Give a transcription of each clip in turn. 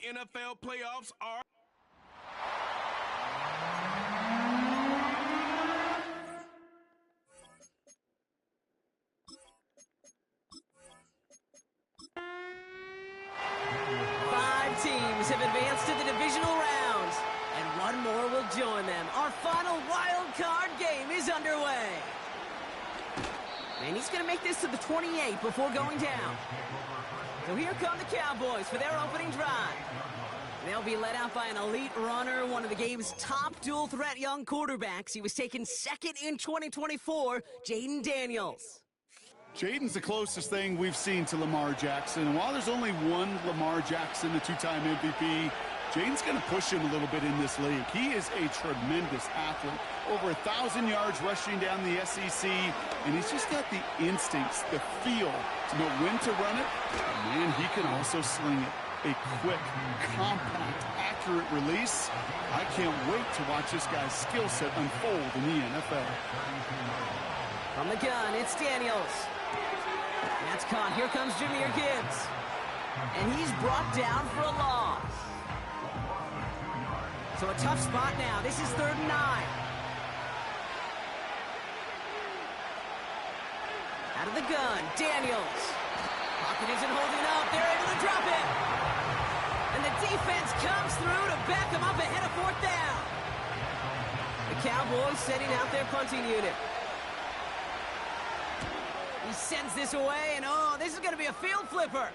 NFL playoffs are... Five teams have advanced to the divisional rounds, and one more will join them. Our final wild card game is underway. And he's going to make this to the 28 before going down. So here come the Cowboys for their opening drive. They'll be led out by an elite runner, one of the game's top dual-threat young quarterbacks. He was taken second in 2024, Jayden Daniels. Jayden's the closest thing we've seen to Lamar Jackson. And while there's only one Lamar Jackson, the two-time MVP, Jayden's going to push him a little bit in this league. He is a tremendous athlete. Over 1,000 yards rushing down the SEC, and he's just got the instincts, the feel to know when to run it. And man, he can also sling it. A quick, compact, accurate release. I can't wait to watch this guy's skill set unfold in the NFL. From the gun, it's Daniels. That's caught. Here comes Jahmyr Gibbs. And he's brought down for a loss. So a tough spot now. This is 3rd and 9. Out of the gun, Daniels. Pocket isn't holding up. They're able to drop it. And the defense comes through to back them up ahead of 4th down. The Cowboys sending out their punting unit. He sends this away, and oh, this is going to be a field flipper.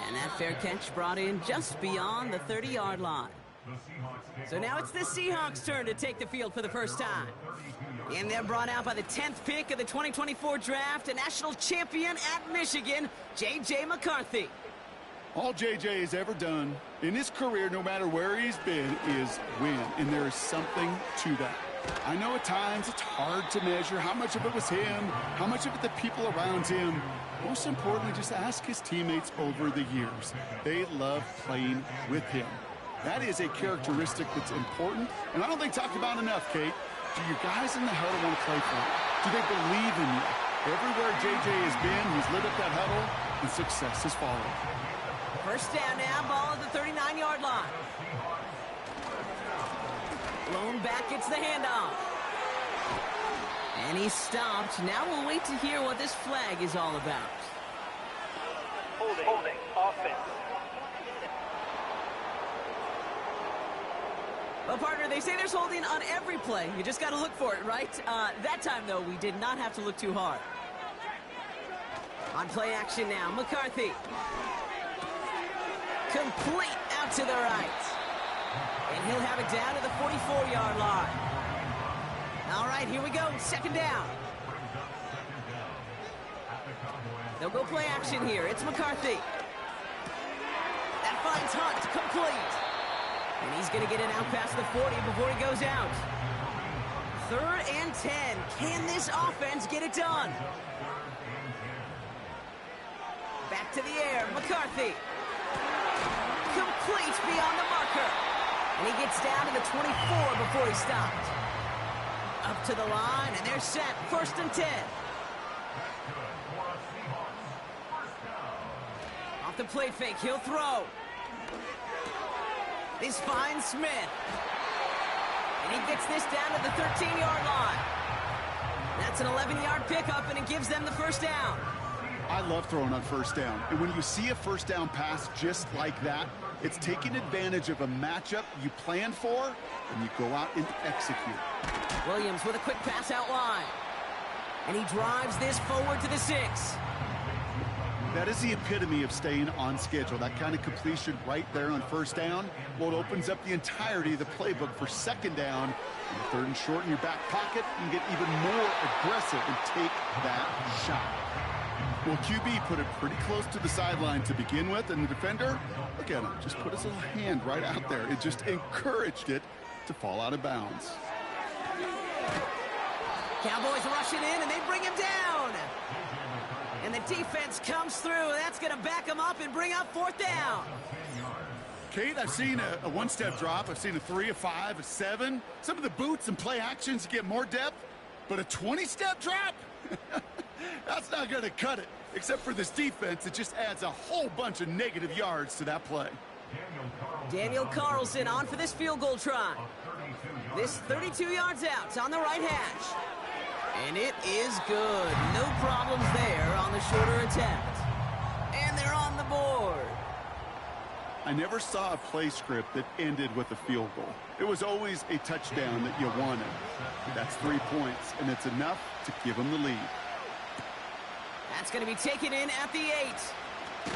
And that fair catch brought in just beyond the 30-yard line. So now it's the Seahawks' turn to take the field for the first time. And they're brought out by the 10th pick of the 2024 draft, a national champion at Michigan, J.J. McCarthy. All J.J. has ever done in his career, no matter where he's been, is win. And there is something to that. I know at times it's hard to measure how much of it was him, how much of it the people around him. Most importantly, just ask his teammates over the years. They love playing with him. That is a characteristic that's important, and I don't think talked about enough, Kate. Do your guys in the huddle want to play for you? Do they believe in you? Everywhere J.J. has been, he's lit up that huddle, and success has followed. First down now, ball at the 39-yard line. Blown back, gets the handoff. And he's stopped. Now we'll wait to hear what this flag is all about. Holding, offense. Well, partner, they say there's holding on every play. You just got to look for it, right? That time, though, we did not have to look too hard. On play action now, McCarthy. Complete out to the right. And he'll have it down to the 44-yard line. All right, here we go. 2nd down. They'll go play action here. It's McCarthy. That finds Hunt. Complete. And he's going to get it out past the 40 before he goes out. 3rd and 10. Can this offense get it done? Back to the air. McCarthy. Complete beyond the marker. And he gets down to the 24 before he stopped. Up to the line, and they're set. 1st and 10. Off the play fake, he'll throw. This finds Smith. And he gets this down to the 13-yard line. That's an 11-yard pickup, and it gives them the 1st down. I love throwing on 1st down. And when you see a 1st down pass just like that, it's taking advantage of a matchup you planned for, and you go out and execute. Williams with a quick pass out wide. And he drives this forward to the 6. That is the epitome of staying on schedule. That kind of completion right there on 1st down. Well, it opens up the entirety of the playbook for 2nd down. 3rd and short in your back pocket, you get even more aggressive and take that shot. Well, QB put it pretty close to the sideline to begin with, and the defender, look at him, just put his little hand right out there. It just encouraged it to fall out of bounds. Cowboys rushing in, and they bring him down. And the defense comes through. That's going to back him up and bring up 4th down. Kate, I've seen a one-step drop. I've seen a 3, a 5, a 7. Some of the boots and play actions get more depth, but a 20-step drop? That's not going to cut it, except for this defense that just adds a whole bunch of negative yards to that play. Daniel Carlson on for this field goal try. This 32 yards out on the right hash. And it is good. No problems there on the shorter attempt. And they're on the board. I never saw a play script that ended with a field goal. It was always a touchdown that you wanted. That's 3 points, and it's enough to give them the lead. That's going to be taken in at the 8.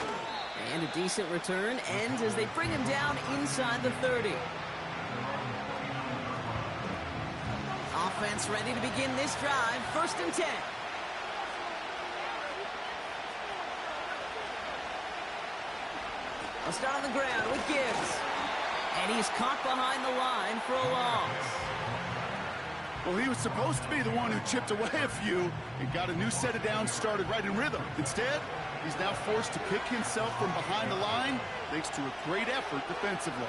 And a decent return ends as they bring him down inside the 30. Offense ready to begin this drive. 1st and 10. I'll start on the ground with Gibbs. And he's caught behind the line for a loss. Well, he was supposed to be the one who chipped away a few and got a new set of downs started right in rhythm. Instead, he's now forced to pick himself from behind the line thanks to a great effort defensively.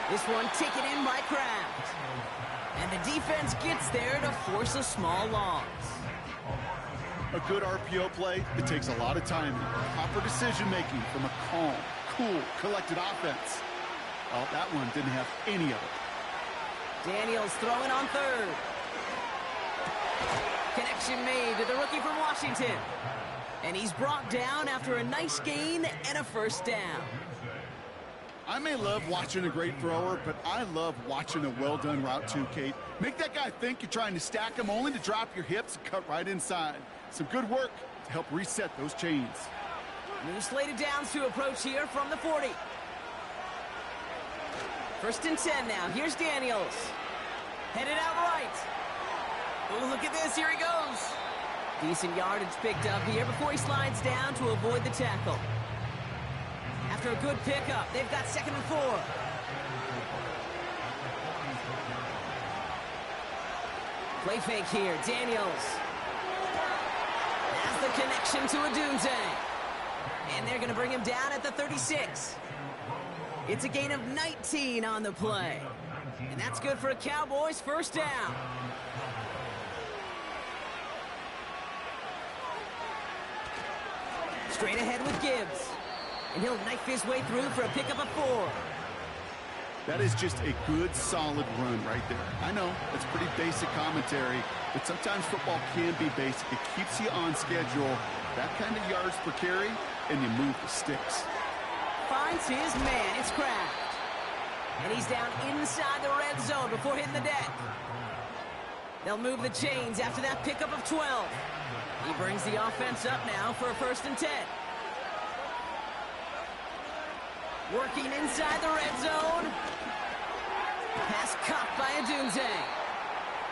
This one taken in by Kraft. And the defense gets there to force a small loss. A good RPO play, it takes a lot of timing, proper decision-making from a calm, cool, collected offense. Well, that one didn't have any of it. Daniels throwing on 3rd. Connection made to the rookie from Washington. And he's brought down after a nice gain and a 1st down. I may love watching a great thrower, but I love watching a well-done route too, Kate. Make that guy think you're trying to stack him only to drop your hips and cut right inside. Some good work to help reset those chains. New slated downs to approach here from the 40. 1st and 10 now. Here's Daniels. Headed out right. Oh, look at this. Here he goes. Decent yardage picked up here before he slides down to avoid the tackle. After a good pickup, they've got 2nd and 4. Play fake here. Daniels. Has the connection to Odunze. And they're going to bring him down at the 36. It's a gain of 19 on the play. And that's good for a Cowboys 1st down. Straight ahead with Gibbs. And he'll knife his way through for a pickup of 4. That is just a good, solid run right there. I know, it's pretty basic commentary, but sometimes football can be basic. It keeps you on schedule, that kind of yards per carry, and you move the sticks. Finds his man. It's Kraft. And he's down inside the red zone before hitting the deck. They'll move the chains after that pickup of 12. He brings the offense up now for a 1st and 10. Working inside the red zone. Pass caught by Odunze.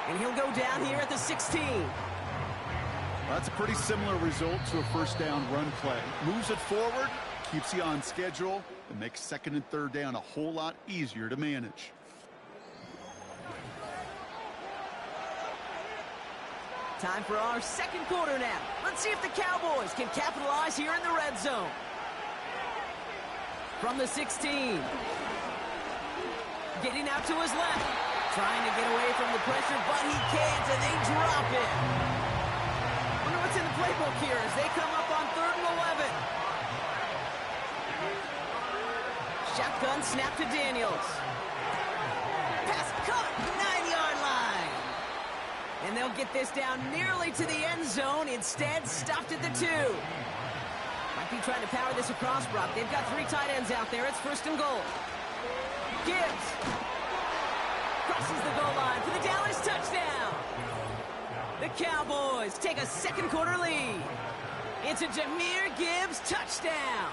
And he'll go down here at the 16. Well, that's a pretty similar result to a 1st down run play. Moves it forward, keeps you on schedule, and makes 2nd and 3rd down a whole lot easier to manage. Time for our 2nd quarter now. Let's see if the Cowboys can capitalize here in the red zone. From the 16. Getting out to his left. Trying to get away from the pressure, but he can't, and they drop it. Wonder what's in the playbook here as they come up on 3rd and 11. Shotgun snap to Daniels. Pass caught, 9-yard line. And they'll get this down nearly to the end zone. Instead, stopped at the 2. Might be trying to power this across, Brock. They've got 3 tight ends out there. It's 1st and goal. Gibbs crosses the goal line for the Dallas touchdown. The Cowboys take a 2nd quarter lead. It's a Jahmyr Gibbs touchdown.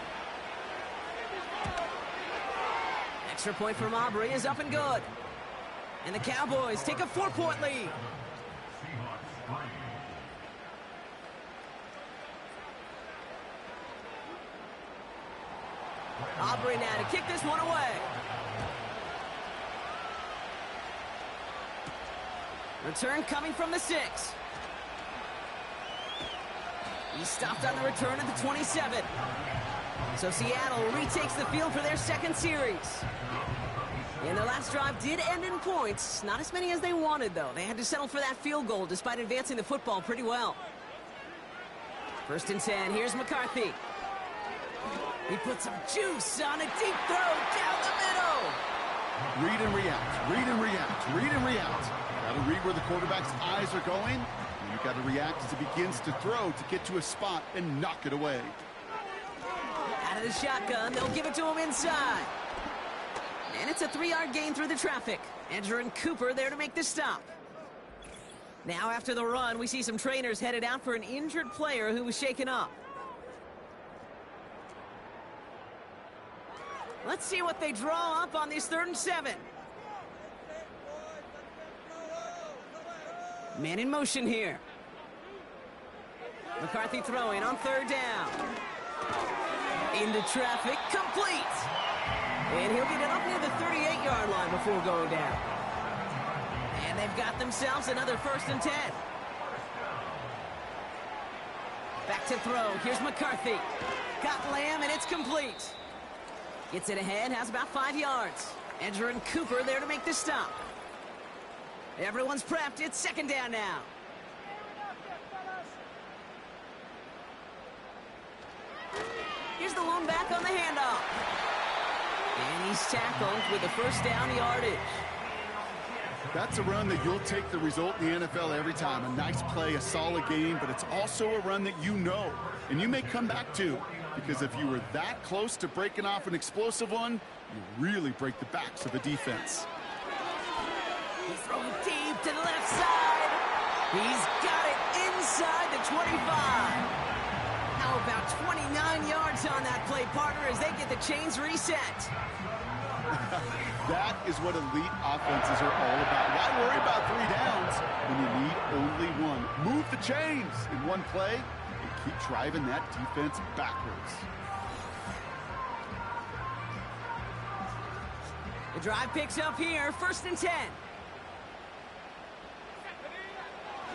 Extra point from Aubrey is up and good. And the Cowboys take a 4-point lead. Aubrey now to kick this one away. Return coming from the 6. He stopped on the return at the 27. So Seattle retakes the field for their 2nd series. And their last drive did end in points. Not as many as they wanted, though. They had to settle for that field goal despite advancing the football pretty well. 1st and 10. Here's McCarthy. He puts some juice on a deep throw down the middle. Read and react, read and react, read and react. Got to read where the quarterback's eyes are going. And you've got to react as he begins to throw to get to a spot and knock it away. Out of the shotgun, they'll give it to him inside. And it's a 3-yard gain through the traffic. Andrew and Cooper there to make the stop. Now after the run, we see some trainers headed out for an injured player who was shaken up. Let's see what they draw up on this 3rd and 7. Man in motion here. McCarthy throwing on 3rd down. Into traffic, complete. And he'll get it up near the 38-yard line before going down. And they've got themselves another 1st and 10. Back to throw. Here's McCarthy. Got Lamb, and it's complete. Gets it ahead, has about 5 yards. Andrew and Cooper there to make the stop. Everyone's prepped. It's 2nd down now. Here's the lone back on the handoff. And he's tackled with the 1st down yardage. That's a run that you'll take the result in the NFL every time. A nice play, a solid game, but it's also a run that you know, and you may come back to. Because if you were that close to breaking off an explosive one, you really break the backs of a defense. He's throwing deep to the left side. He's got it inside the 25. How about 29 yards on that play, partner, as they get the chains reset. That is what elite offenses are all about. Why worry about 3 downs when you need only one? Move the chains in one play and keep driving that defense backwards. The drive picks up here, 1st and 10.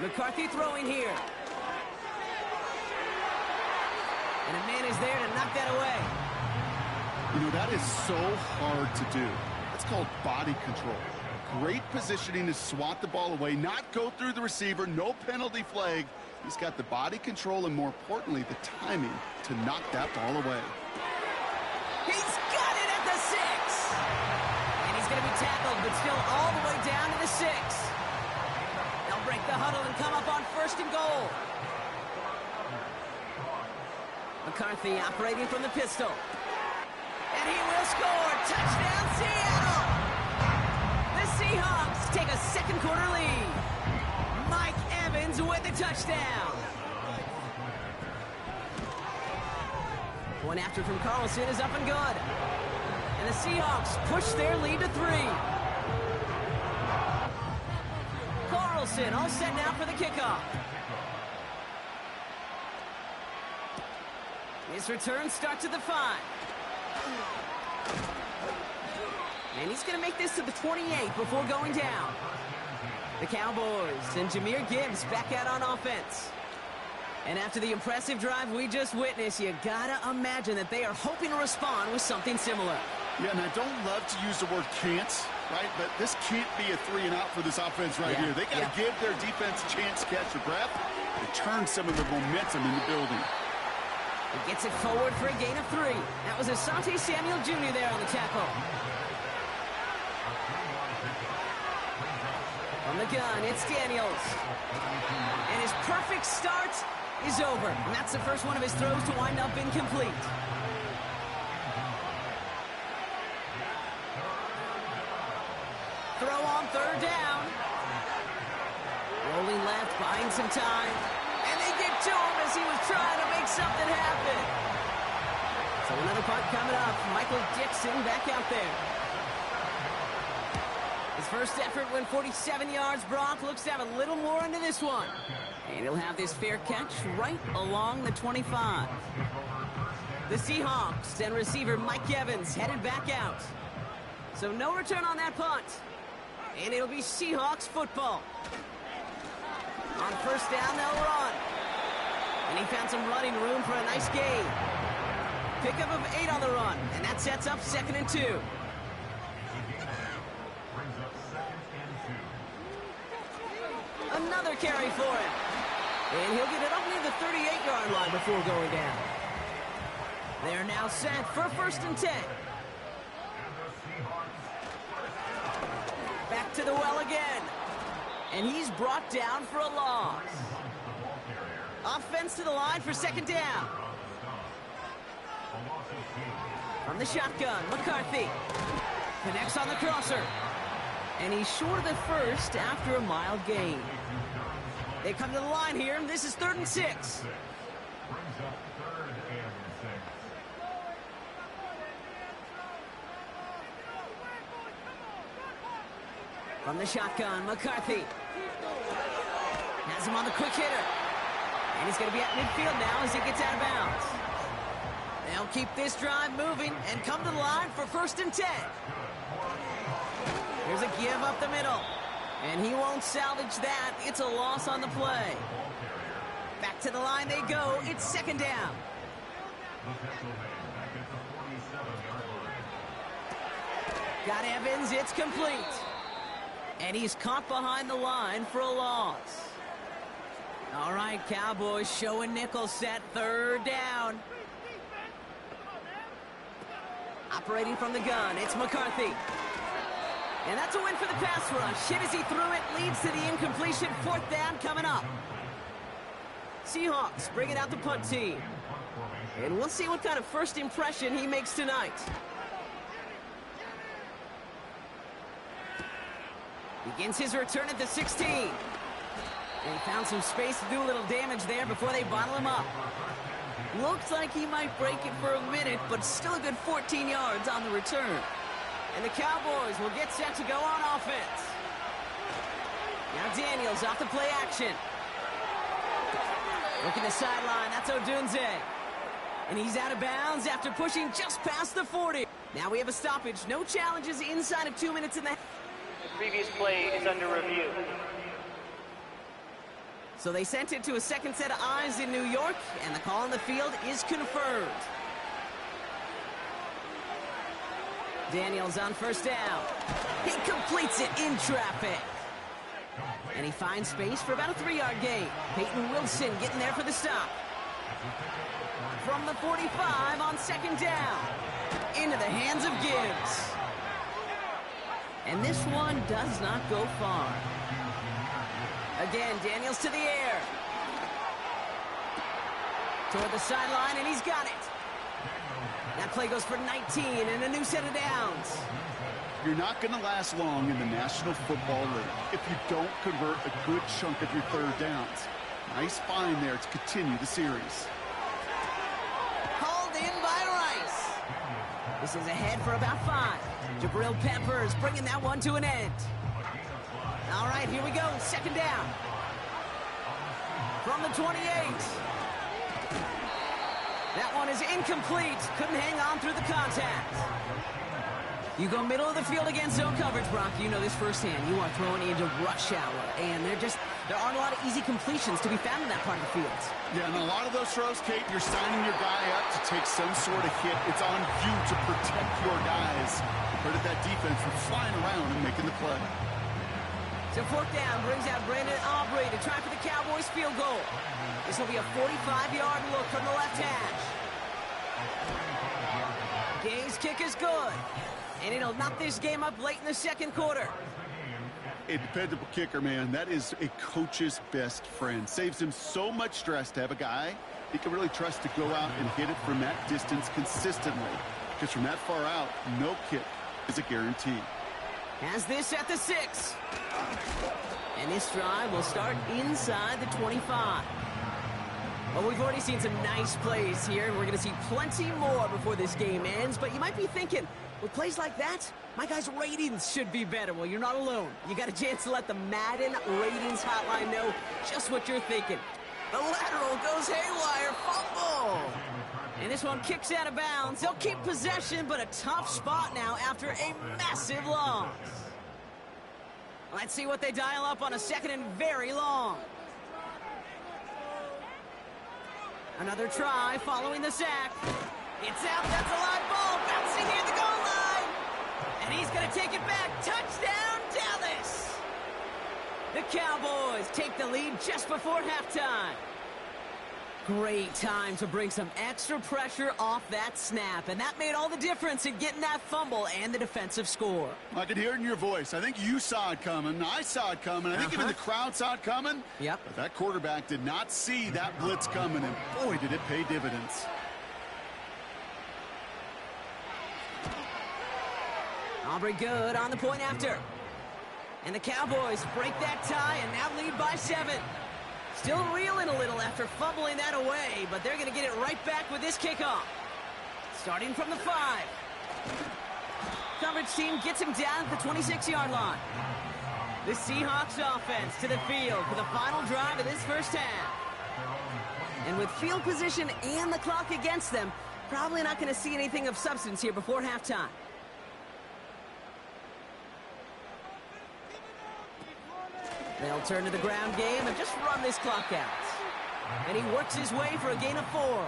McCarthy throwing here. And a man is there to knock that away. You know, that is so hard to do. That's called body control. Great positioning to swat the ball away, not go through the receiver, no penalty flag. He's got the body control and, more importantly, the timing to knock that ball away. He's got it at the 6. And he's going to be tackled, but still all the way down to the 6. They'll break the huddle and come up on 1st and goal. McCarthy operating from the pistol. And he will score. Touchdown, Seattle! The Seahawks take a 2nd quarter lead. Mike Evans with the touchdown. One after from Carlson is up and good. And the Seahawks push their lead to 3. Carlson all set now for the kickoff. His return starts at the 5. And he's going to make this to the 28 before going down. The Cowboys and Jahmyr Gibbs back out on offense. And after the impressive drive we just witnessed, you gotta imagine that they are hoping to respond with something similar. Yeah, and I don't love to use the word can't, right? But this can't be a 3 and out for this offense right here. They got to give their defense a chance to catch their breath and turn some of the momentum in the building. He gets it forward for a gain of 3. That was Asante Samuel Jr. there on the tackle. From the gun, it's Daniels. And his perfect start is over. And that's the first one of his throws to wind up incomplete. Throw on 3rd down. Rolling left, buying some time. And they get to him as he was trying to make something happen. So another punt coming up. Michael Dixon back out there. His first effort went 47 yards. Brock looks to have a little more into this one. And he'll have this fair catch right along the 25. The Seahawks and receiver Mike Evans headed back out. So no return on that punt. And it'll be Seahawks football. On 1st down, they'll run. And he found some running room for a nice gain. Pickup of 8 on the run. And that sets up 2nd and 2. Another carry for him. And he'll get it up near the 38-yard line before going down. They're now set for 1st and 10. Back to the well again. And he's brought down for a loss. Offense to the line for 2nd down. From the shotgun, McCarthy. Connects on the crosser. And he's short of the first after a mild gain. They come to the line here, and this is 3rd and 6. From the shotgun, McCarthy. Has him on the quick hitter. And he's going to be at midfield now as he gets out of bounds. They'll keep this drive moving and come to the line for 1st and 10. Here's a give up the middle. And he won't salvage that. It's a loss on the play. Back to the line they go. It's 2nd down. Got Evans. It's complete. And he's caught behind the line for a loss. All right, Cowboys showing nickel set. 3rd down. Operating from the gun, it's McCarthy. And that's a win for the pass rush. Hit as he threw it, leads to the incompletion. 4th down coming up. Seahawks bringing out the punt team. And we'll see what kind of first impression he makes tonight. Begins his return at the 16. And he found some space to do a little damage there before they bottle him up. Looks like he might break it for a minute, but still a good 14 yards on the return. And the Cowboys will get set to go on offense. Now Daniels off the play action. Looking the sideline, that's Odunze. And he's out of bounds after pushing just past the 40. Now we have a stoppage. No challenges inside of 2 minutes in the... The previous play is under review. So they sent it to a second set of eyes in New York, and the call on the field is confirmed. Daniels on 1st down. He completes it in traffic. And he finds space for about a 3-yard gain. Peyton Wilson getting there for the stop. From the 45 on 2nd down. Into the hands of Gibbs. And this one does not go far. Again, Daniels to the air. Toward the sideline, and he's got it. That play goes for 19 and a new set of downs. You're not going to last long in the National Football League if you don't convert a good chunk of your 3rd downs. Nice find there to continue the series. Hauled in by Rice. This is ahead for about 5. Jabril Peppers bringing that one to an end. All right, here we go. 2nd down. From the 28. That one is incomplete. Couldn't hang on through the contact. You go middle of the field against zone coverage, Brock. You know this firsthand. You are throwing into rush hour, and there aren't a lot of easy completions to be found in that part of the field. Yeah, and a lot of those throws, Kate, you're signing your guy up to take some sort of hit. It's on you to protect your guys. Hurted that defense from flying around and making the play. So 4th down brings out Brandon Aubrey to try for the Cowboys field goal. This will be a 45-yard look from the left hash. Gay's kick is good. And it'll knock this game up late in the 2nd quarter. A dependable kicker, man. That is a coach's best friend. Saves him so much stress to have a guy he can really trust to go out and hit it from that distance consistently. Because from that far out, no kick is a guarantee. Has this at the 6. And this drive will start inside the 25. Well, we've already seen some nice plays here, and we're going to see plenty more before this game ends. But you might be thinking, with plays like that, my guys' ratings should be better. Well, you're not alone. You got a chance to let the Madden Ratings Hotline know just what you're thinking. The lateral goes haywire, fumble. And this one kicks out of bounds. They'll keep possession, but a tough spot now after a massive loss. Let's see what they dial up on a 2nd and very long. Another try following the sack. It's out. That's a live ball bouncing near the goal line. And he's going to take it back. Touchdown, Dallas. The Cowboys take the lead just before halftime. Great time to bring some extra pressure off that snap, and that made all the difference in getting that fumble and the defensive score. I could hear it in your voice. I think you saw it coming. I saw it coming. I think even the crowd saw it coming. Yep. But that quarterback did not see that blitz coming, and boy, did it pay dividends. Aubrey good on the point after. And the Cowboys break that tie and now lead by 7. Still reeling a little after fumbling that away, but they're going to get it right back with this kickoff. Starting from the 5. Coverage team gets him down at the 26-yard line. The Seahawks offense to the field for the final drive of this first half. And with field position and the clock against them, probably not going to see anything of substance here before halftime. They'll turn to the ground game and just run this clock out. And he works his way for a gain of 4.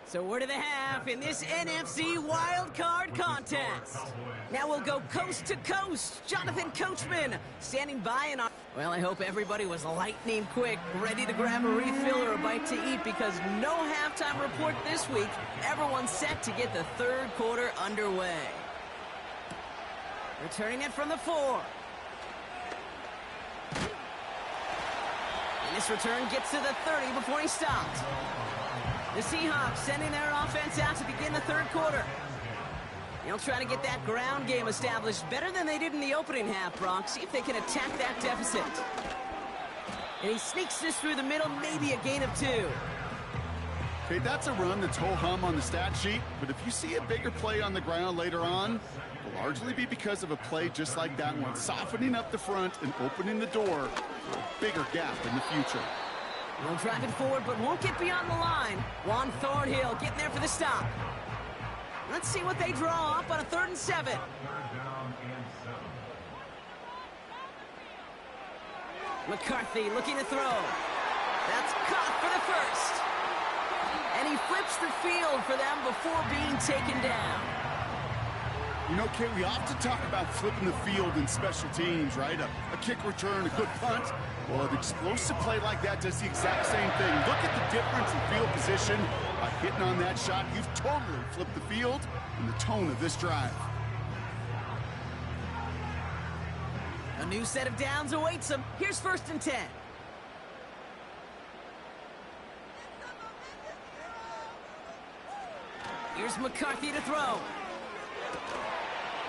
So we're to the half in this NFC Wild Card contest. Now we'll go coast to coast. Jonathan Coachman standing by. And well, I hope everybody was lightning quick, ready to grab a refill or a bite to eat, because no halftime report this week. Everyone's set to get the third quarter underway. Returning it from the 4. And this return gets to the 30 before he stopped. The Seahawks sending their offense out to begin the third quarter. They'll try to get that ground game established better than they did in the opening half, Brock. See if they can attack that deficit. And he sneaks this through the middle, maybe a gain of 2. Okay, that's a run that's ho-hum on the stat sheet, but if you see a bigger play on the ground later on, it'll largely be because of a play just like that one, softening up the front and opening the door for a bigger gap in the future. They'll drive it forward, but won't get beyond the line. Juan Thornhill getting there for the stop. Let's see what they draw up on a 3rd and 7. McCarthy looking to throw. That's caught for the first. And he flips the field for them before being taken down. You know, Kate, we often talk about flipping the field in special teams, right? A kick return, a good punt. Well, an explosive play like that does the exact same thing. Look at the difference in field position. By hitting on that shot, you've totally flipped the field and the tone of this drive. A new set of downs awaits them. Here's 1st and 10. Here's McCarthy to throw.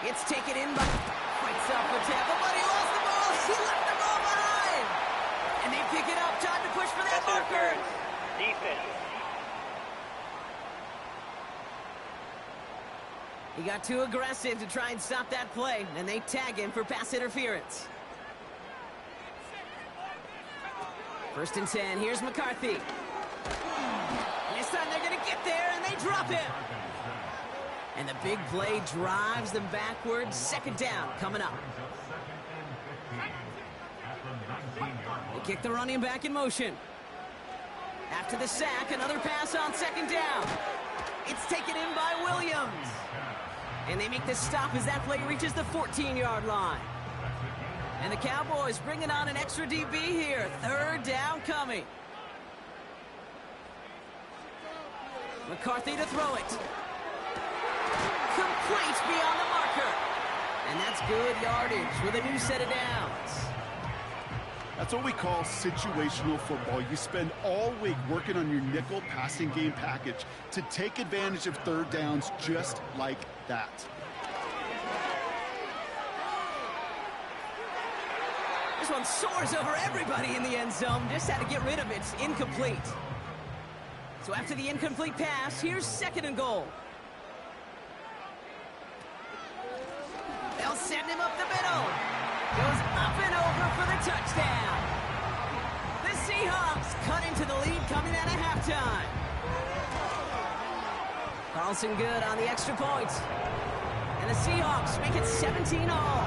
It's taken in by... Fights off the tackle, but he lost the ball. He left the ball behind. And they pick it up. Time to push for that marker. Defense. He got too aggressive to try and stop that play, and they tag him for pass interference. 1st and 10. Here's McCarthy. And this time they're going to get there, and they drop him. And the big play drives them backwards. 2nd down coming up. They kick the running back in motion. After the sack, another pass on 2nd down. It's taken in by Williams. And they make the stop as that play reaches the 14-yard line. And the Cowboys bringing on an extra DB here. 3rd down coming. McCarthy to throw it. Complete beyond the marker. And that's good yardage with a new set of downs. That's what we call situational football. You spend all week working on your nickel passing game package to take advantage of 3rd downs just like that. This one soars over everybody in the end zone. Just had to get rid of it. Incomplete. So after the incomplete pass, here's 2nd and goal. They'll send him up the middle. Goes up and over for the touchdown. The Seahawks cut into the lead coming out of halftime. Carlson good on the extra point. And the Seahawks make it 17-all.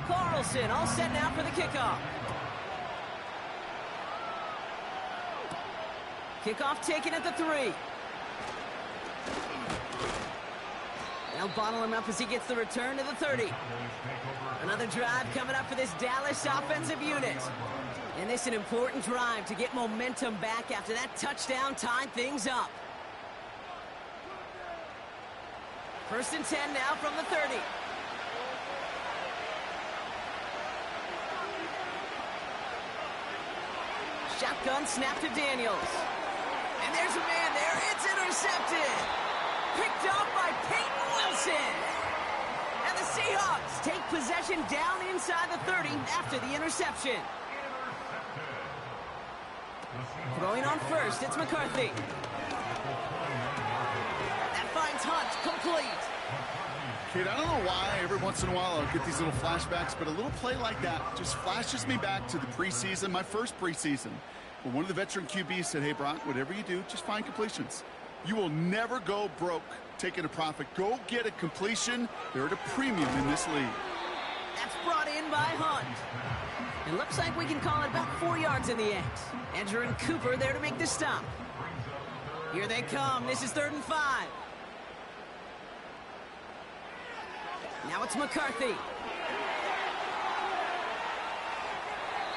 Carlson all set now for the kickoff. Kickoff taken at the 3. They'll bottle him up as he gets the return to the 30. Another drive coming up for this Dallas offensive unit. And this is an important drive to get momentum back after that touchdown tied things up. 1st and 10 now from the 30. Shotgun snap to Daniels. And there's a man there. It's intercepted. Picked up by Peyton Wilson. And the Seahawks take possession down inside the 30 after the interception. Throwing on first, it's McCarthy. That finds Hunt, complete. Kid, I don't know why every once in a while I'll get these little flashbacks, but a little play like that just flashes me back to the preseason, my first preseason. Where one of the veteran QBs said, hey, Brock, whatever you do, just find completions. You will never go broke taking a profit. Go get a completion. They're at a premium in this league. That's brought in by Hunt. It looks like we can call it about 4 yards in the end. Andrew and Cooper there to make the stop. Here they come. This is 3rd and 5. Now it's McCarthy.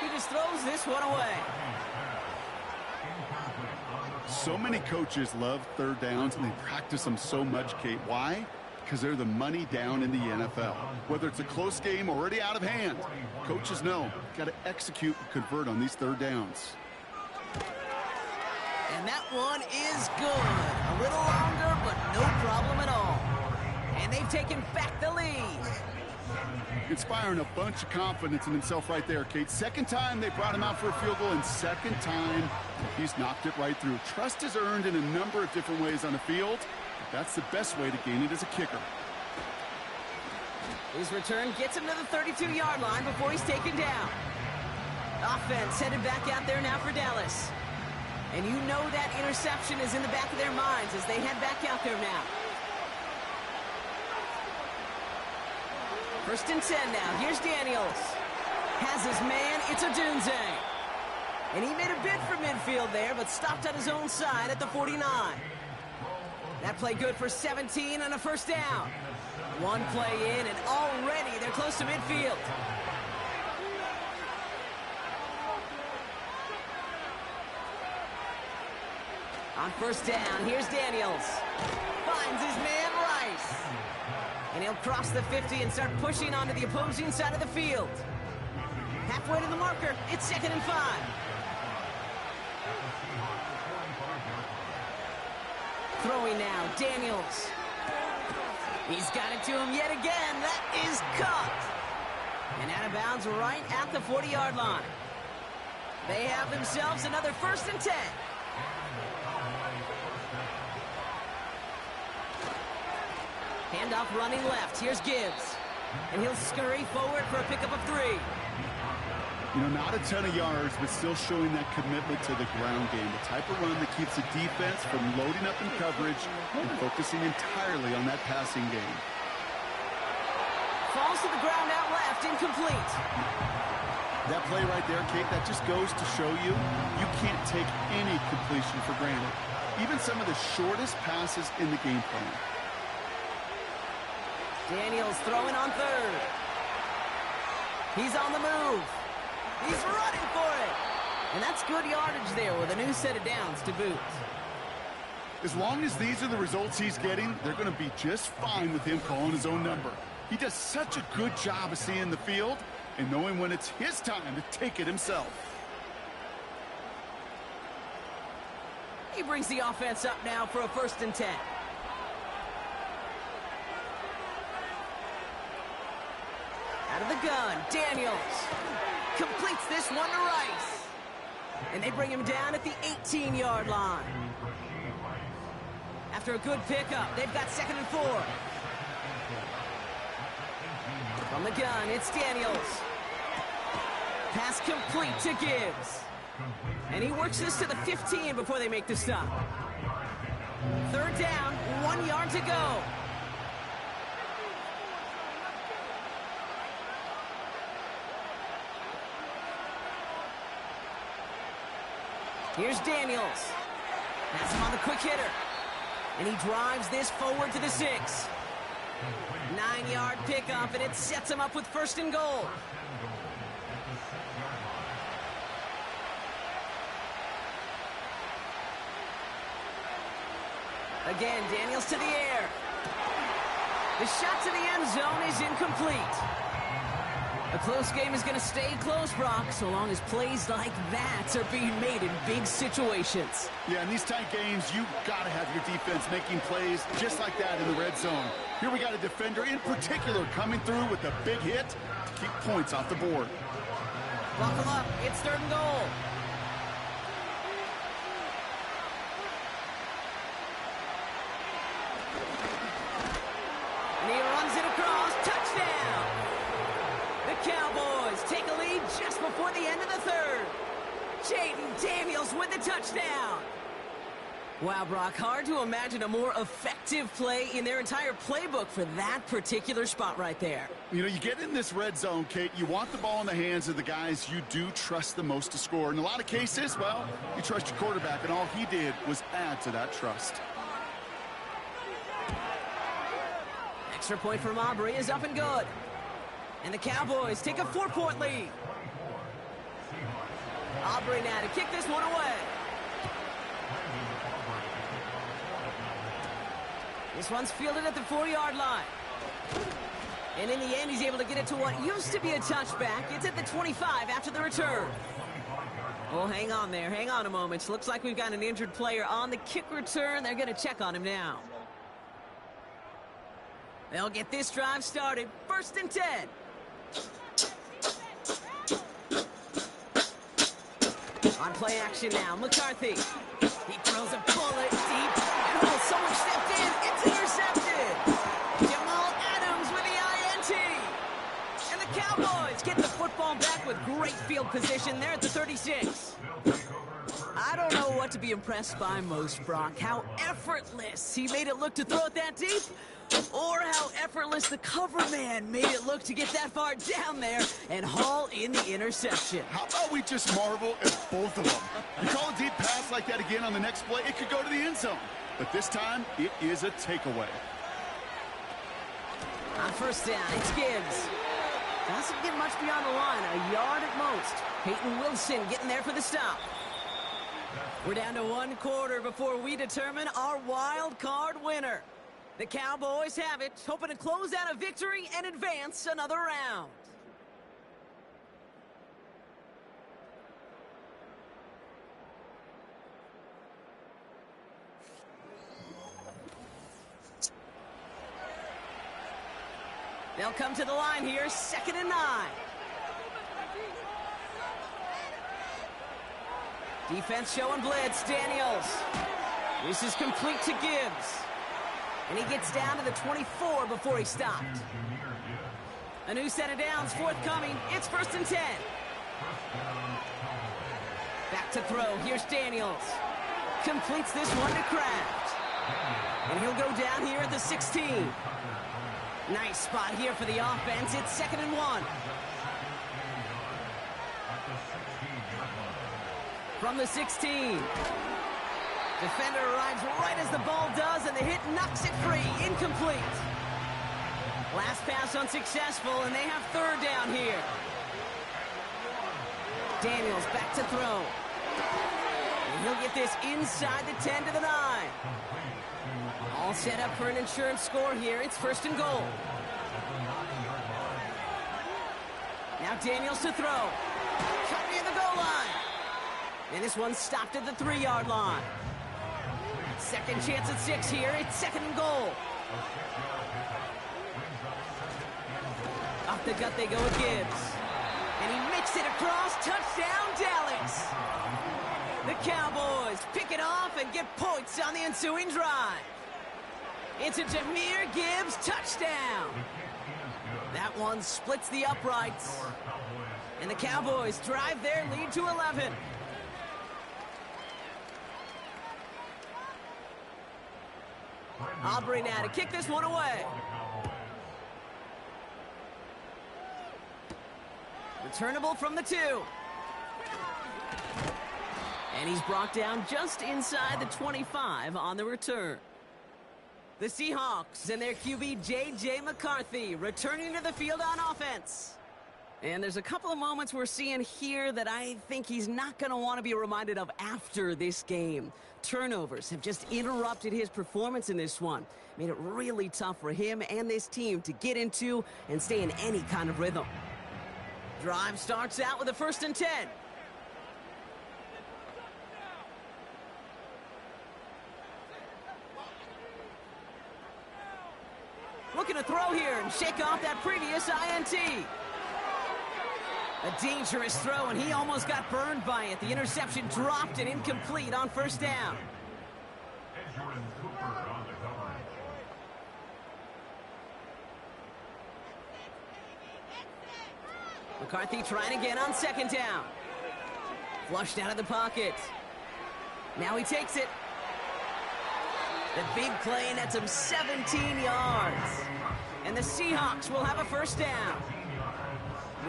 He just throws this one away. So many coaches love 3rd downs, and they practice them so much, Kate. Why? Because they're the money down in the NFL. Whether it's a close game already out of hand, coaches know got to execute and convert on these 3rd downs. And that one is good. A little longer, but no problem at all. And they've taken back the lead. Inspiring a bunch of confidence in himself right there, Kate. 2nd time they brought him out for a field goal, and 2nd time he's knocked it right through. Trust is earned in a number of different ways on the field. But that's the best way to gain it as a kicker. His return gets him to the 32-yard line before he's taken down. Offense headed back out there now for Dallas. And you know that interception is in the back of their minds as they head back out there now. 1st and 10 now. Here's Daniels. Has his man. It's Odunze. And he made a bid for midfield there, but stopped on his own side at the 49. That play good for 17 and a 1st down. One play in, and already they're close to midfield. On 1st down, here's Daniels. Finds his man Rice. And he'll cross the 50 and start pushing onto the opposing side of the field. Halfway to the marker, it's 2nd and 5. Throwing now, Daniels. He's got it to him yet again. That is caught. And out of bounds right at the 40-yard line. They have themselves another 1st and 10. Handoff running left. Here's Gibbs. And he'll scurry forward for a pickup of 3. You know, not a ton of yards, but still showing that commitment to the ground game. The type of run that keeps the defense from loading up in coverage and focusing entirely on that passing game. Falls to the ground out left, incomplete. That play right there, Kate, that just goes to show you, you can't take any completion for granted. Even some of the shortest passes in the game plan. Daniels throwing on 3rd. He's on the move. He's running for it. And that's good yardage there with a new set of downs to boot. As long as these are the results he's getting, they're going to be just fine with him calling his own number. He does such a good job of seeing the field and knowing when it's his time to take it himself. He brings the offense up now for a 1st and 10. Out of the gun, Daniels completes this one to Rice. And they bring him down at the 18-yard line. After a good pickup, they've got 2nd and 4. From the gun, it's Daniels. Pass complete to Gibbs. And he works this to the 15 before they make the stop. 3rd down, 1 yard to go. Here's Daniels. That's him on the quick hitter. And he drives this forward to the 6. 9-yard pickup, and it sets him up with 1st and goal. Again, Daniels to the air. The shot to the end zone is incomplete. A close game is going to stay close, Brock, so long as plays like that are being made in big situations. Yeah, in these tight games, you got to have your defense making plays just like that in the red zone. Here we got a defender in particular coming through with a big hit to keep points off the board. Buckle up. It's 3rd and goal. And he runs it across. Touchdown! The Cowboys take a lead just before the end of the 3rd. Jaden Daniels with the touchdown. Wow, Brock, hard to imagine a more effective play in their entire playbook for that particular spot right there. You know, you get in this red zone, Kate, you want the ball in the hands of the guys you do trust the most to score. In a lot of cases, well, you trust your quarterback, and all he did was add to that trust. Extra point from Aubrey is up and good. And the Cowboys take a 4-point lead. Aubrey now to kick this one away. This one's fielded at the 4-yard line. And in the end, he's able to get it to what used to be a touchback. It's at the 25 after the return. Well, hang on there. Hang on a moment. Looks like we've got an injured player on the kick return. They're going to check on him now. They'll get this drive started. 1st and 10. On play action now, McCarthy. He throws a bullet deep. And oh, someone stepped in. It's intercepted. Jamal Adams with the INT. And the Cowboys get the football back with great field position there at the 36. I don't know what to be impressed by most, Brock. How effortless he made it look to throw it that deep, or how effortless the cover man made it look to get that far down there and haul in the interception. How about we just marvel at both of them? You call a deep pass like that again on the next play, it could go to the end zone. But this time, it is a takeaway. On 1st down, it's Gibbs. Doesn't get much beyond the line, a yard at most. Peyton Wilson getting there for the stop. We're down to 1 quarter before we determine our wild card winner. The Cowboys have it, hoping to close out a victory and advance another round. They'll come to the line here, 2nd and 9. Defense showing blitz, Daniels. This is complete to Gibbs. And he gets down to the 24 before he stopped. A new set of downs forthcoming. It's 1st and 10. Back to throw. Here's Daniels. Completes this one to Kraft. And he'll go down here at the 16. Nice spot here for the offense. It's 2nd and 1. From the 16. Defender arrives right as the ball does, and the hit knocks it free. Incomplete. Last pass unsuccessful, and they have 3rd down here. Daniels back to throw. And he'll get this inside the 10 to the 9. All set up for an insurance score here. It's 1st and goal. Now Daniels to throw. Cut near the goal line. And this one's stopped at the 3-yard line. Second chance at 6 here. It's 2nd and goal. Off the gut they go with Gibbs. And he makes it across. Touchdown, Dallas. The Cowboys pick it off and get points on the ensuing drive. It's a Jahmyr Gibbs touchdown. That one splits the uprights. And the Cowboys drive their lead to 11. Aubrey now to kick this one away. Returnable from the 2. And he's brought down just inside the 25 on the return. The Seahawks and their QB J.J. McCarthy returning to the field on offense. And there's a couple of moments we're seeing here that I think he's not going to want to be reminded of after this game. Turnovers have just interrupted his performance in this one. Made it really tough for him and this team to get into and stay in any kind of rhythm. Drive starts out with a 1st and 10. Looking to throw here and shake off that previous INT. A dangerous throw, and he almost got burned by it. The interception dropped and incomplete on 1st down. McCarthy trying again on 2nd down. Flushed out of the pocket. Now he takes it. The big play nets him 17 yards. And the Seahawks will have a 1st down.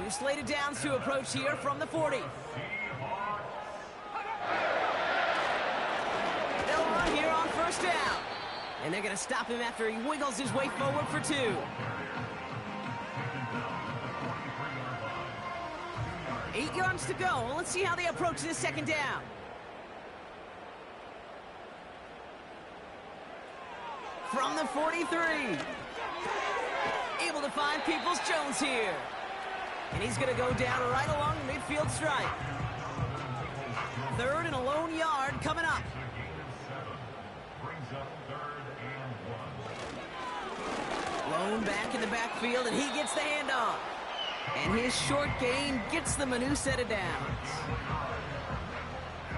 New slated downs to approach here from the 40. They'll run here on 1st down. And they're going to stop him after he wiggles his way forward for 2. Eight yards to go. Let's see how they approach this 2nd down. From the 43. Able to find Peoples-Jones here. And he's going to go down right along the midfield stripe. 3rd and a lone yard coming up. Lone back in the backfield, and he gets the handoff. And his short gain gets them a new set of downs.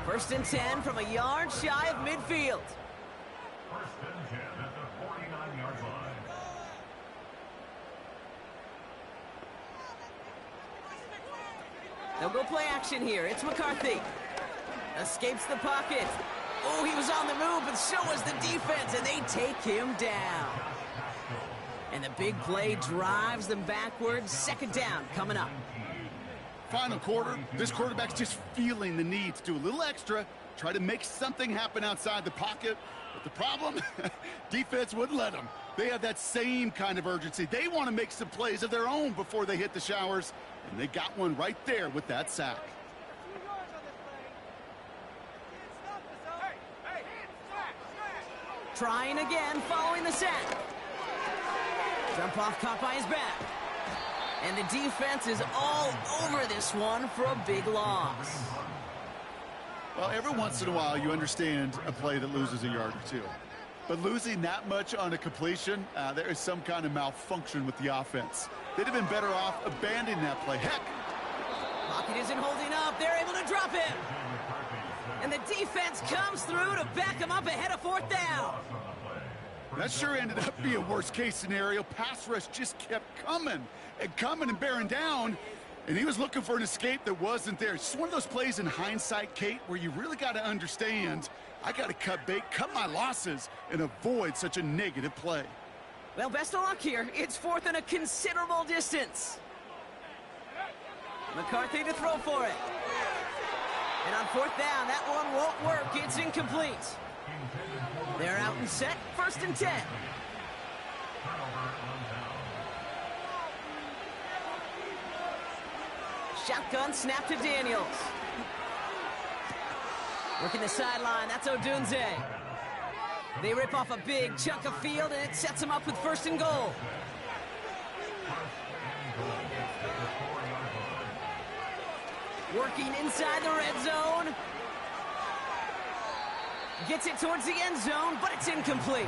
1st and 10 from a yard shy of midfield. 1st and 10 at the 49-yard line. They'll go play action here. It's McCarthy. Escapes the pocket. Oh, he was on the move, but so was the defense, and they take him down. And the big play drives them backwards. 2nd down coming up. Final quarter, this quarterback's just feeling the need to do a little extra, try to make something happen outside the pocket. But the problem, defense wouldn't let them. They have that same kind of urgency. They want to make some plays of their own before they hit the showers, and they got one right there with that sack. Trying again following the sack. Jump off caught by his back. And the defense is all over this one for a big loss. Well, every once in a while you understand a play that loses a yard or 2. But losing that much on a completion, there is some kind of malfunction with the offense. They'd have been better off abandoning that play. Heck! Pocket isn't holding up. They're able to drop him. And the defense comes through to back him up ahead of 4th down. That sure ended up being a worst-case scenario. Pass rush just kept coming and bearing down. And he was looking for an escape that wasn't there. It's just one of those plays in hindsight, Kate, where you really got to understand, I got to cut bait, cut my losses, and avoid such a negative play. Well, best of luck here. It's 4th and a considerable distance. McCarthy to throw for it. And on 4th down, that one won't work. It's incomplete. They're out and set. 1st and 10. Shotgun snap to Daniels. Working the sideline. That's Odunze. They rip off a big chunk of field, and it sets them up with 1st and goal. Working inside the red zone. Gets it towards the end zone, but it's incomplete.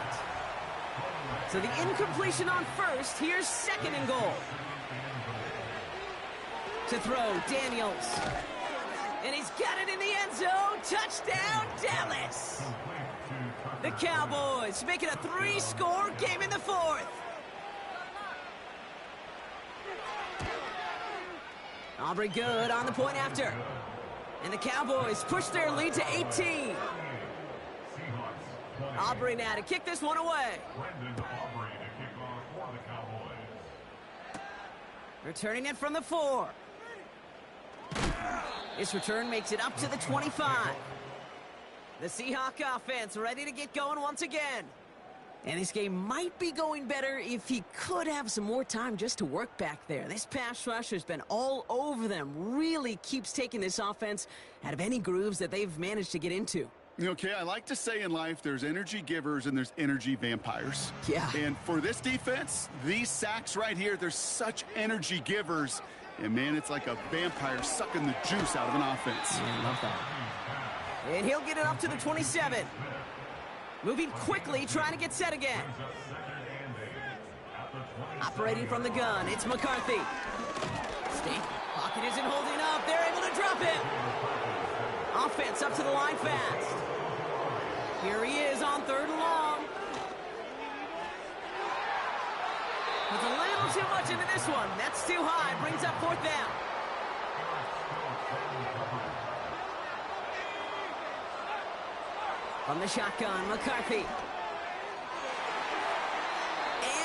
So the incompletion on 1st. Here's 2nd and goal. To throw, Daniels. And he's got it in the end zone. Touchdown, Dallas. The Cowboys make it a 3-score game in the 4th. Aubrey good on the point after. And the Cowboys push their lead to 18. Aubrey now to kick this one away. Returning it from the 4. This return makes it up to the 25. The Seahawk offense ready to get going once again. And this game might be going better if he could have some more time just to work back there. This pass rush has been all over them. Really keeps taking this offense out of any grooves that they've managed to get into. Okay, I like to say in life there's energy givers and there's energy vampires. Yeah. And for this defense, these sacks right here, they're such energy givers. And, man, it's like a vampire sucking the juice out of an offense. Yeah, I love that. And he'll get it up to the 27. Moving quickly, trying to get set again. Operating from the gun, it's McCarthy. State pocket isn't holding up. They're able to drop him. Offense up to the line fast. Here he is on 3rd and long. With a little too much into this one. That's too high. Brings up 4th down. From the shotgun, McCarthy.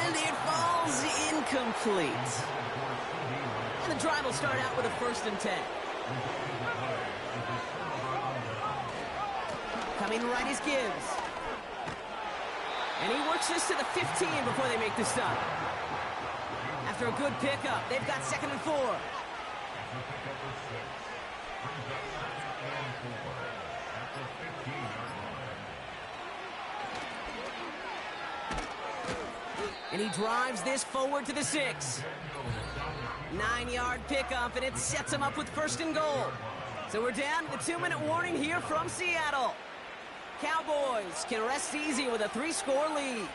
And it falls incomplete. And the drive will start out with a 1st and 10. Coming right is Gibbs. And he works this to the 15 before they make the stop. After a good pickup, they've got 2nd and 4. And he drives this forward to the 6. 9-yard pickup, and it sets him up with 1st and goal. So we're down to the 2-minute warning here from Seattle. Cowboys can rest easy with a 3-score lead.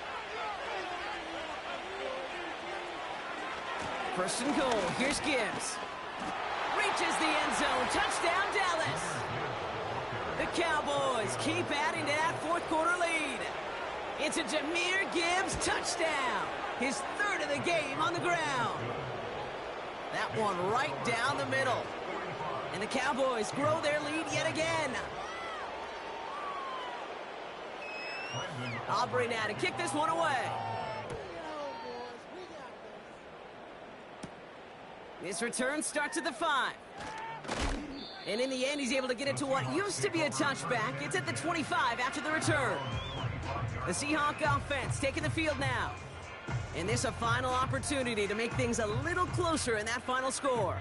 1st and goal. Here's Gibbs. Reaches the end zone. Touchdown, Dallas. The Cowboys keep adding to that 4th quarter lead. It's a Jahmyr Gibbs touchdown. His 3rd of the game on the ground. That one right down the middle. And the Cowboys grow their lead yet again. Aubrey now to kick this one away. This return starts at the 5. And in the end, he's able to get it to what used to be a touchback. It's at the 25 after the return. The Seahawks offense taking the field now. And this a final opportunity to make things a little closer in that final score.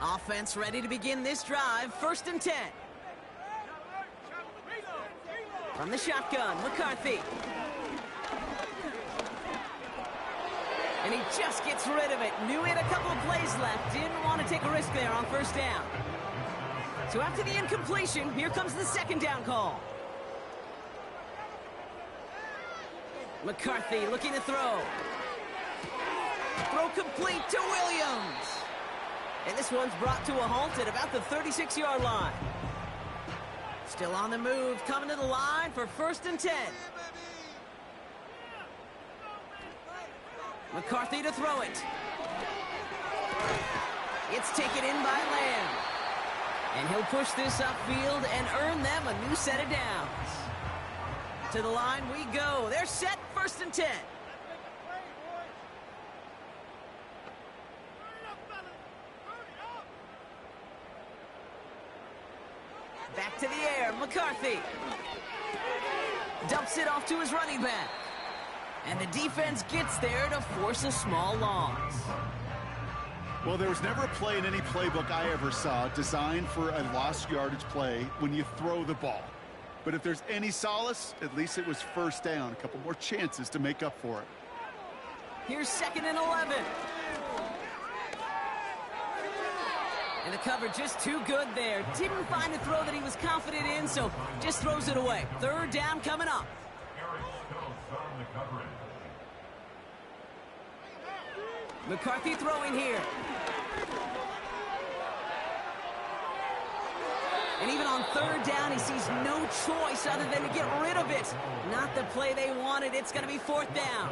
Offense ready to begin this drive. 1st and 10. From the shotgun, McCarthy. And he just gets rid of it. Knew he had a couple of plays left. Didn't want to take a risk there on 1st down. So after the incompletion, here comes the 2nd down call. McCarthy looking to throw. Throw complete to Williams. And this one's brought to a halt at about the 36-yard line. Still on the move, coming to the line for 1st and 10. McCarthy to throw it. It's taken in by Lamb. And he'll push this upfield and earn them a new set of downs. To the line we go. They're set, 1st and 10. Back to the air, McCarthy. Dumps it off to his running back. And the defense gets there to force a small loss. Well, there was never a play in any playbook I ever saw designed for a lost yardage play when you throw the ball. But if there's any solace, at least it was 1st down. A couple more chances to make up for it. Here's 2nd and 11. And the cover just too good there. Didn't find a throw that he was confident in, so just throws it away. 3rd down coming up. McCarthy throwing here. And even on 3rd down, he sees no choice other than to get rid of it. Not the play they wanted. It's going to be 4th down.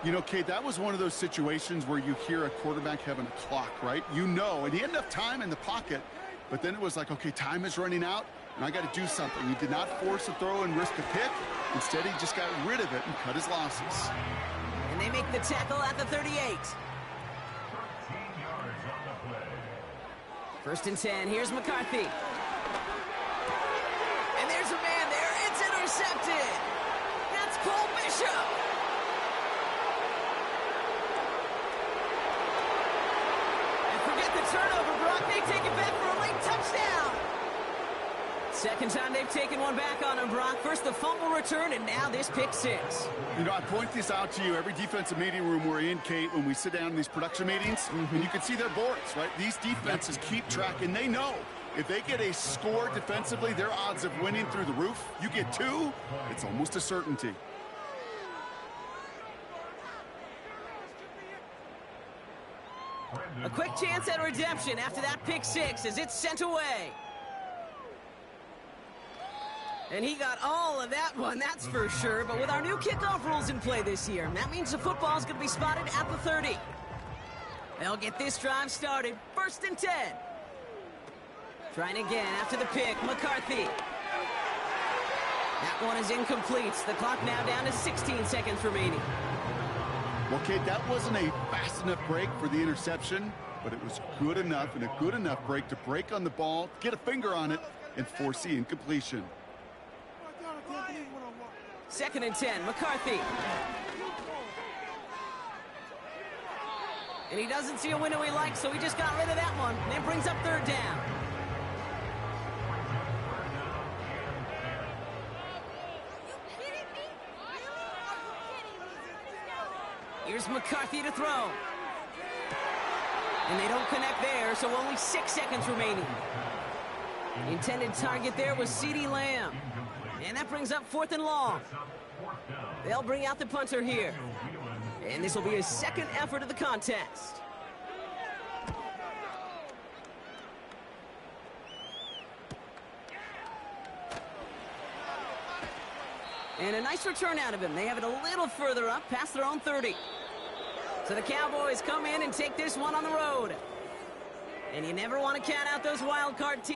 You know, Kate, that was one of those situations where you hear a quarterback having a clock, right? You know, and he had enough time in the pocket, but then it was like, okay, time is running out, and I got to do something. He did not force a throw and risk a pick. Instead, he just got rid of it and cut his losses. And they make the tackle at the 38. 1st and 10. Here's McCarthy. And there's a man there. It's intercepted. That's Cole Bishop. And forget the turnover, Brock. They take it back for a late touchdown. Second time they've taken one back on him, Brock. First the fumble return, and now this pick six. You know, I point this out to you every defensive meeting room we're in, Kate, when we sit down in these production meetings, and you can see their boards, right? These defenses keep track, and they know if they get a score defensively, their odds of winning through the roof. You get two, it's almost a certainty. A quick chance at redemption after that pick six as it's sent away. And he got all of that one, that's for sure. But with our new kickoff rules in play this year, that means the football's going to be spotted at the 30. They'll get this drive started. 1st and 10. Trying again after the pick, McCarthy. That one is incomplete. The clock now down to 16 seconds remaining. Well, Kate, that wasn't a fast enough break for the interception, but it was good enough and a good enough break to break on the ball, get a finger on it, and force the incompletion. 2nd and 10, McCarthy. And he doesn't see a window he likes, so he just got rid of that one. And it brings up 3rd down. Here's McCarthy to throw. And they don't connect there, so only 6 seconds remaining. The intended target there was CeeDee Lamb. And that brings up 4th and long. They'll bring out the punter here. And this will be his 2nd effort of the contest. And a nice return out of him. They have it a little further up, past their own 30. So the Cowboys come in and take this one on the road. And you never want to count out those wild card teams.